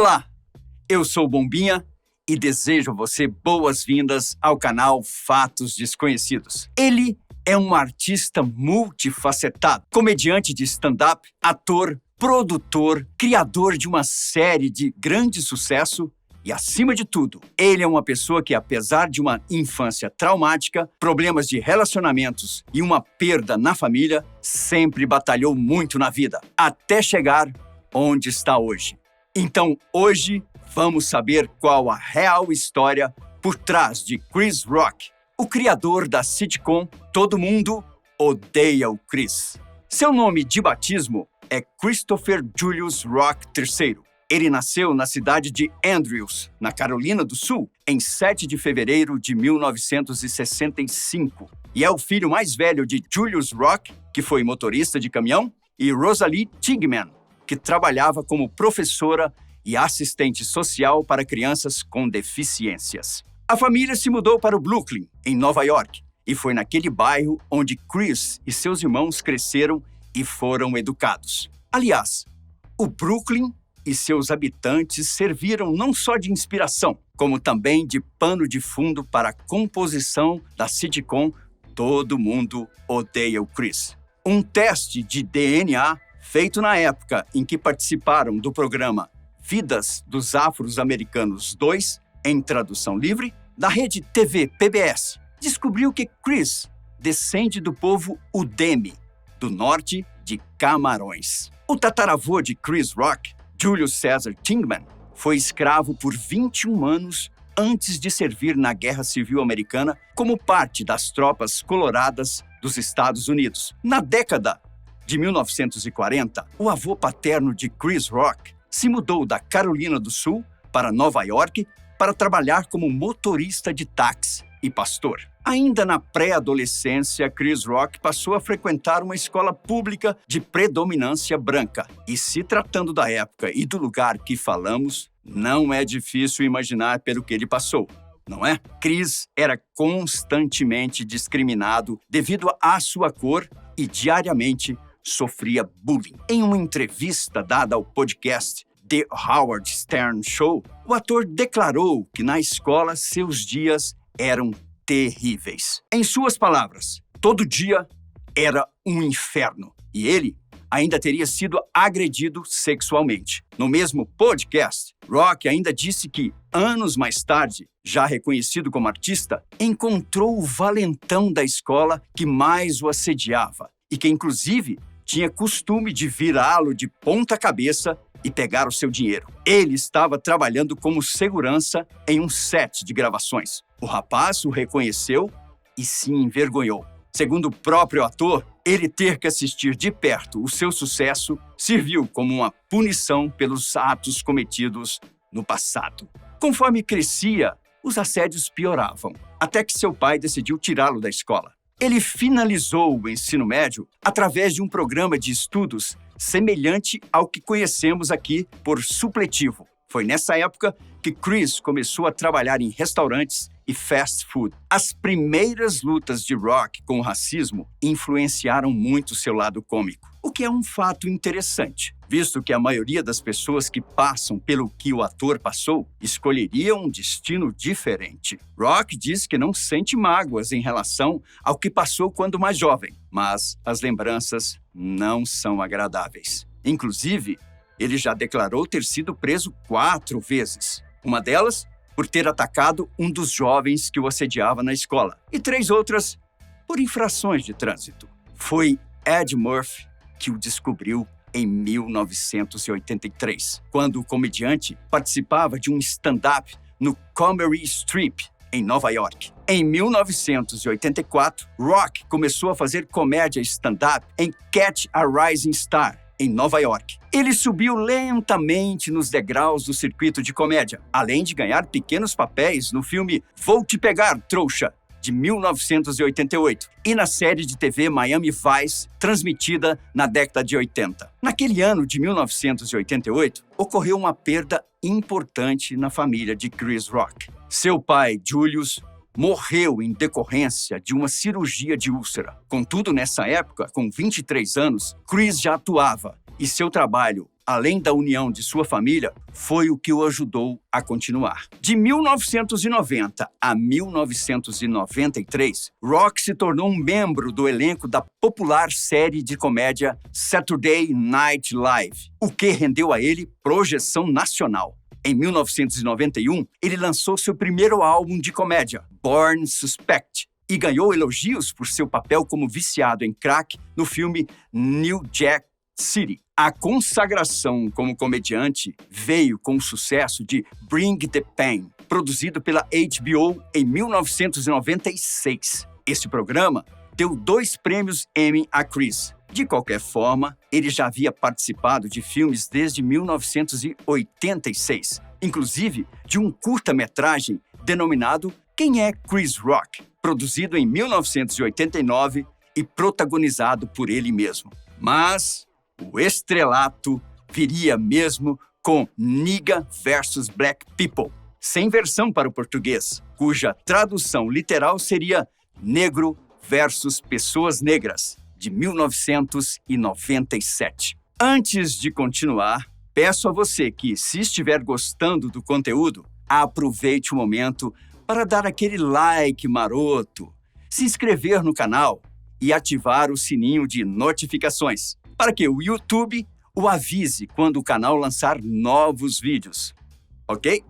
Olá, eu sou o Bombinha e desejo a você boas-vindas ao canal Fatos Desconhecidos. Ele é um artista multifacetado, comediante de stand-up, ator, produtor, criador de uma série de grande sucesso e, acima de tudo, ele é uma pessoa que, apesar de uma infância traumática, problemas de relacionamentos e uma perda na família, sempre batalhou muito na vida, até chegar onde está hoje. Então, hoje, vamos saber qual a real história por trás de Chris Rock, o criador da sitcom Todo Mundo Odeia o Chris. Seu nome de batismo é Christopher Julius Rock III. Ele nasceu na cidade de Andrews, na Carolina do Sul, em 7 de fevereiro de 1965. E é o filho mais velho de Julius Rock, que foi motorista de caminhão, e Rosalie Tigman, que trabalhava como professora e assistente social para crianças com deficiências. A família se mudou para o Brooklyn, em Nova York, e foi naquele bairro onde Chris e seus irmãos cresceram e foram educados. Aliás, o Brooklyn e seus habitantes serviram não só de inspiração, como também de pano de fundo para a composição da sitcom Todo Mundo Odeia o Chris. Um teste de DNA feito na época em que participaram do programa Vidas dos Afro-Americanos 2, em tradução livre, da rede TV PBS, descobriu que Chris descende do povo Udemy, do norte de Camarões. O tataravô de Chris Rock, Julius Caesar Tigman, foi escravo por 21 anos antes de servir na Guerra Civil Americana como parte das tropas coloradas dos Estados Unidos. Na década de 1940, o avô paterno de Chris Rock se mudou da Carolina do Sul para Nova York para trabalhar como motorista de táxi e pastor. Ainda na pré-adolescência, Chris Rock passou a frequentar uma escola pública de predominância branca. E se tratando da época e do lugar que falamos, não é difícil imaginar pelo que ele passou, não é? Chris era constantemente discriminado devido à sua cor e diariamente sofria bullying. Em uma entrevista dada ao podcast The Howard Stern Show, o ator declarou que na escola seus dias eram terríveis. Em suas palavras, todo dia era um inferno e ele ainda teria sido agredido sexualmente. No mesmo podcast, Rock ainda disse que, anos mais tarde, já reconhecido como artista, encontrou o valentão da escola que mais o assediava e que, inclusive, tinha costume de virá-lo de ponta cabeça e pegar o seu dinheiro. Ele estava trabalhando como segurança em um set de gravações. O rapaz o reconheceu e se envergonhou. Segundo o próprio ator, ele ter que assistir de perto o seu sucesso serviu como uma punição pelos atos cometidos no passado. Conforme crescia, os assédios pioravam, até que seu pai decidiu tirá-lo da escola. Ele finalizou o ensino médio através de um programa de estudos semelhante ao que conhecemos aqui por supletivo. Foi nessa época que Chris começou a trabalhar em restaurantes e fast food. As primeiras lutas de Rock com o racismo influenciaram muito seu lado cômico, o que é um fato interessante, visto que a maioria das pessoas que passam pelo que o ator passou escolheriam um destino diferente. Rock diz que não sente mágoas em relação ao que passou quando mais jovem, mas as lembranças não são agradáveis. Inclusive, ele já declarou ter sido preso 4 vezes. Uma delas por ter atacado um dos jovens que o assediava na escola, e 3 outras por infrações de trânsito. Foi Ed Murphy que o descobriu em 1983, quando o comediante participava de um stand-up no Comedy Strip, em Nova York. Em 1984, Rock começou a fazer comédia stand-up em Catch a Rising Star, em Nova York. Ele subiu lentamente nos degraus do circuito de comédia, além de ganhar pequenos papéis no filme Vou Te Pegar, Trouxa, de 1988, e na série de TV Miami Vice, transmitida na década de 80. Naquele ano de 1988, ocorreu uma perda importante na família de Chris Rock. Seu pai, Julius, morreu em decorrência de uma cirurgia de úlcera. Contudo, nessa época, com 23 anos, Chris já atuava e seu trabalho além da união de sua família, foi o que o ajudou a continuar. De 1990 a 1993, Rock se tornou um membro do elenco da popular série de comédia Saturday Night Live, o que rendeu a ele projeção nacional. Em 1991, ele lançou seu primeiro álbum de comédia, Born Suspect, e ganhou elogios por seu papel como viciado em crack no filme New Jack City. A consagração como comediante veio com o sucesso de Bring the Pain, produzido pela HBO em 1996. Este programa deu 2 prêmios Emmy a Chris. De qualquer forma, ele já havia participado de filmes desde 1986, inclusive de um curta-metragem denominado Quem é Chris Rock?, produzido em 1989 e protagonizado por ele mesmo. Mas o estrelato viria mesmo com Nigga vs Black People, sem versão para o português, cuja tradução literal seria Negro versus Pessoas Negras, de 1997. Antes de continuar, peço a você que, se estiver gostando do conteúdo, aproveite o momento para dar aquele like maroto, se inscrever no canal e ativar o sininho de notificações, para que o YouTube o avise quando o canal lançar novos vídeos, ok?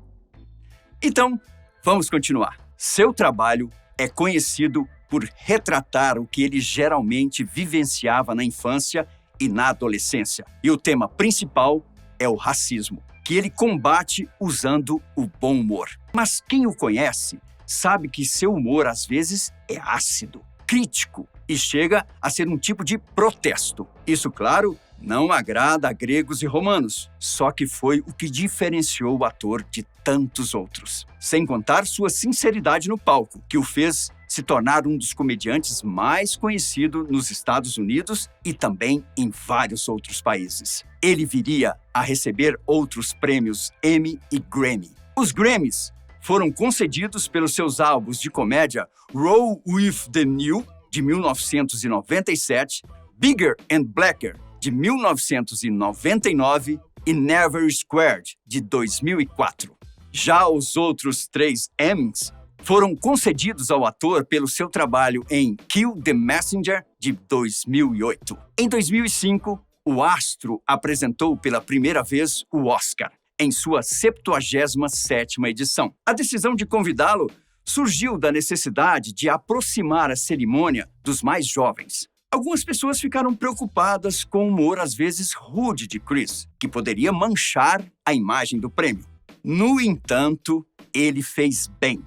Então, vamos continuar. Seu trabalho é conhecido por retratar o que ele geralmente vivenciava na infância e na adolescência. E o tema principal é o racismo, que ele combate usando o bom humor. Mas quem o conhece sabe que seu humor, às vezes, é ácido, crítico e chega a ser um tipo de protesto. Isso, claro, não agrada a gregos e romanos, só que foi o que diferenciou o ator de tantos outros. Sem contar sua sinceridade no palco, que o fez se tornar um dos comediantes mais conhecidos nos Estados Unidos e também em vários outros países. Ele viria a receber outros prêmios Emmy e Grammy. Os Grammys foram concedidos pelos seus álbuns de comédia Roll with the New, de 1997, Bigger and Blacker, de 1999 e Never Squared, de 2004. Já os outros 3 Emmys foram concedidos ao ator pelo seu trabalho em Kill the Messenger, de 2008. Em 2005, o astro apresentou pela primeira vez o Oscar, em sua 77ª edição. A decisão de convidá-lo surgiu da necessidade de aproximar a cerimônia dos mais jovens. Algumas pessoas ficaram preocupadas com o humor às vezes rude de Chris, que poderia manchar a imagem do prêmio. No entanto, ele fez bem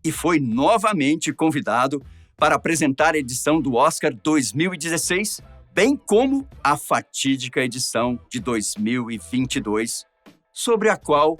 e foi novamente convidado para apresentar a edição do Oscar 2016, bem como a fatídica edição de 2022, sobre a qual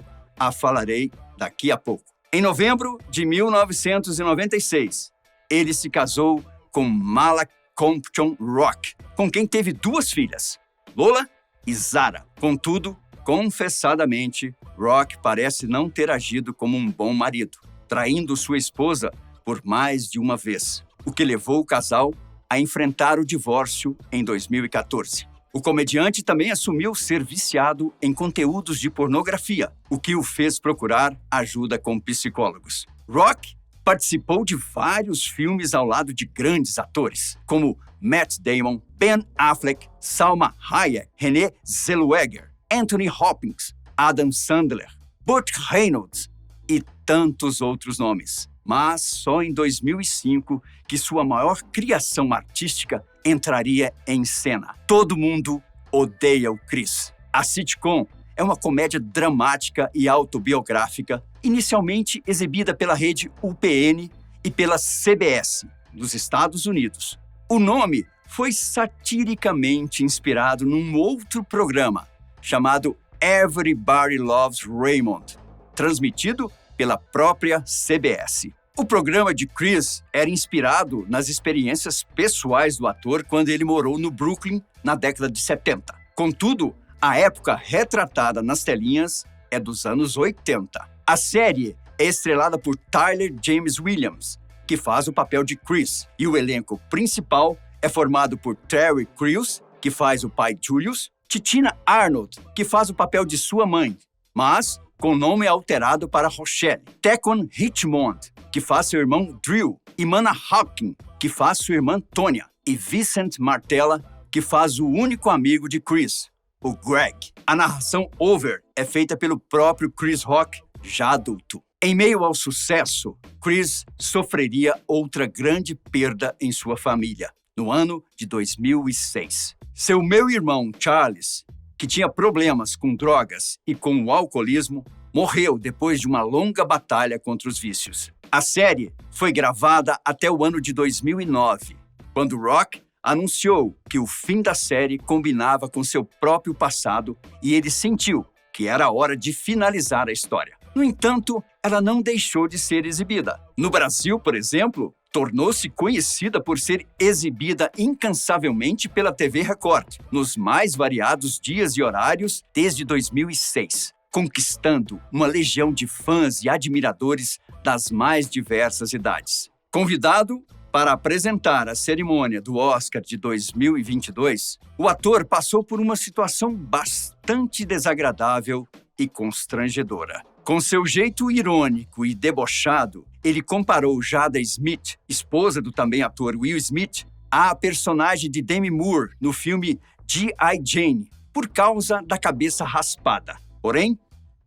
falarei daqui a pouco. Em novembro de 1996, ele se casou com Mala Compton Rock, com quem teve 2 filhas, Lola e Zara. Contudo, confessadamente, Rock parece não ter agido como um bom marido, traindo sua esposa por mais de uma vez, o que levou o casal a enfrentar o divórcio em 2014. O comediante também assumiu ser viciado em conteúdos de pornografia, o que o fez procurar ajuda com psicólogos. Rock participou de vários filmes ao lado de grandes atores, como Matt Damon, Ben Affleck, Salma Hayek, Renée Zellweger, Anthony Hopkins, Adam Sandler, Burt Reynolds e tantos outros nomes. Mas só em 2005 que sua maior criação artística entraria em cena. Todo Mundo Odeia o Chris. A sitcom é uma comédia dramática e autobiográfica, inicialmente exibida pela rede UPN e pela CBS, nos Estados Unidos. O nome foi satiricamente inspirado num outro programa, chamado Everybody Loves Raymond, transmitido pela própria CBS. O programa de Chris era inspirado nas experiências pessoais do ator quando ele morou no Brooklyn na década de 70. Contudo, a época retratada nas telinhas é dos anos 80. A série é estrelada por Tyler James Williams, que faz o papel de Chris, e o elenco principal é formado por Terry Crews, que faz o pai Julius, Titina Arnold, que faz o papel de sua mãe, mas com nome alterado para Rochelle. Tecon Richmond, que faz seu irmão Drew. E Mana Hawking, que faz sua irmã Tonya. E Vincent Martella, que faz o único amigo de Chris, o Greg. A narração over é feita pelo próprio Chris Rock, já adulto. Em meio ao sucesso, Chris sofreria outra grande perda em sua família, no ano de 2006. Seu meio-irmão, Charles, que tinha problemas com drogas e com o alcoolismo, morreu depois de uma longa batalha contra os vícios. A série foi gravada até o ano de 2009, quando Rock anunciou que o fim da série combinava com seu próprio passado e ele sentiu que era hora de finalizar a história. No entanto, ela não deixou de ser exibida. No Brasil, por exemplo, tornou-se conhecida por ser exibida incansavelmente pela TV Record, nos mais variados dias e horários desde 2006, conquistando uma legião de fãs e admiradores das mais diversas idades. Convidado para apresentar a cerimônia do Oscar de 2022, o ator passou por uma situação bastante desagradável e constrangedora. Com seu jeito irônico e debochado, ele comparou Jada Smith, esposa do também ator Will Smith, à personagem de Demi Moore no filme G.I. Jane, por causa da cabeça raspada. Porém,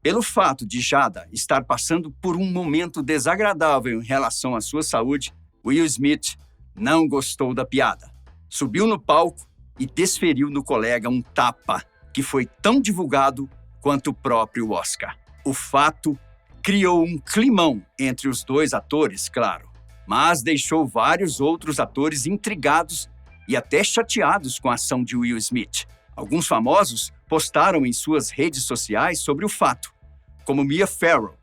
pelo fato de Jada estar passando por um momento desagradável em relação à sua saúde, Will Smith não gostou da piada. Subiu no palco e desferiu no colega um tapa que foi tão divulgado quanto o próprio Oscar. O fato criou um climão entre os dois atores, claro, mas deixou vários outros atores intrigados e até chateados com a ação de Will Smith. Alguns famosos postaram em suas redes sociais sobre o fato, como Mia Farrow,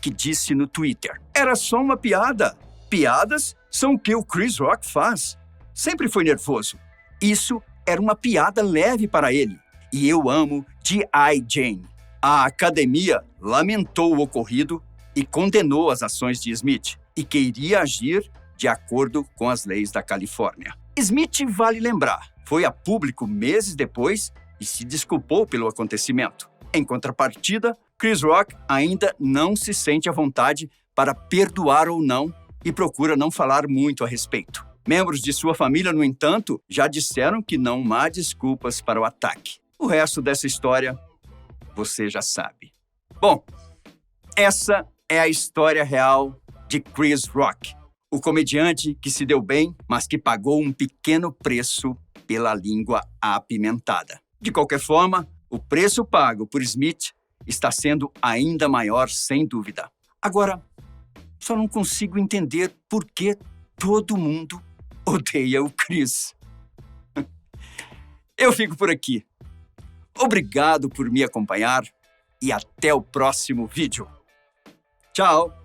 que disse no Twitter: "Era só uma piada. Piadas são o que o Chris Rock faz. Sempre foi nervoso. Isso era uma piada leve para ele. E eu amo G.I. Jane." A academia lamentou o ocorrido e condenou as ações de Smith e que iria agir de acordo com as leis da Califórnia. Smith, vale lembrar, foi a público meses depois e se desculpou pelo acontecimento. Em contrapartida, Chris Rock ainda não se sente à vontade para perdoar ou não e procura não falar muito a respeito. Membros de sua família, no entanto, já disseram que não há desculpas para o ataque. O resto dessa história você já sabe. Bom, essa é a história real de Chris Rock, o comediante que se deu bem, mas que pagou um pequeno preço pela língua apimentada. De qualquer forma, o preço pago por Smith está sendo ainda maior, sem dúvida. Agora, só não consigo entender por que todo mundo odeia o Chris. Eu fico por aqui. Obrigado por me acompanhar e até o próximo vídeo. Tchau!